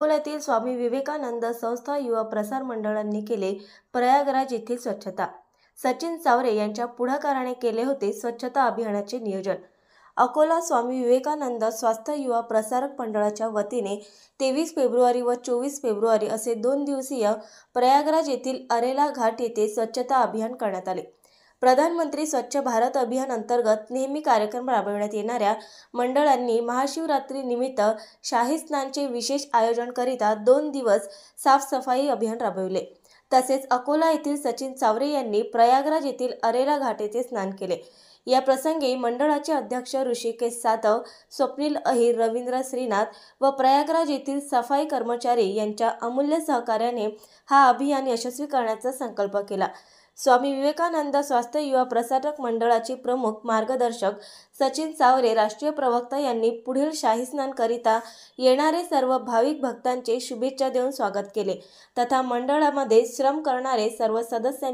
अकोल्यातील स्वामी विवेकानंद संस्था युवा प्रसार मंडळांनी केले प्रयागराज येथील स्वच्छता। सचिन चावरे यांच्या पुढाकाराने केले होते स्वच्छता अभियानाचे नियोजन। अकोला स्वामी विवेकानंद स्वास्थ्य युवा प्रसारक मंडळाच्या वतीने 23 फेब्रुवारी व 24 फेब्रुवारी असे 2 दिवसीय प्रयागराज येथील अरेला घाट येथे स्वच्छता अभियान करण्यात आले। प्रधानमंत्री स्वच्छ भारत अभियान अंतर्गत नेहमी कार्यक्रम राबविण्यात येणाऱ्या मंडळांनी महाशिवरात्री निमित्त शाही स्नानचे विशेष आयोजन करिता 2 दिवस साफसफाई अभियान राबविले। तसेच अकोला येथील सचिन चावरे यांनी प्रयागराज येथील अरेला घाट येथे स्नान केले। या प्रसंगी मंडळाचे अध्यक्ष ऋषिकेश सातव, स्वप्नील अहिर, रवींद्र श्रीनाथ व प्रयागराज येथील सफाई कर्मचारी यांच्या अमूल्य सहकार्याने हा अभियान यशस्वी करण्याचा संकल्प केला। स्वामी विवेकानंद स्वास्थ्य युवा प्रसारक मंडळाचे प्रमुख मार्गदर्शक सचिन चावरे, राष्ट्रीय प्रवक्ता यांनी पुढील शाही स्नान करिता येणारे सर्व भाविक भक्तांचे शुभेच्छा देऊन स्वागत केले तथा मंडळामध्ये श्रम करणारे सर्व सदस्यांचे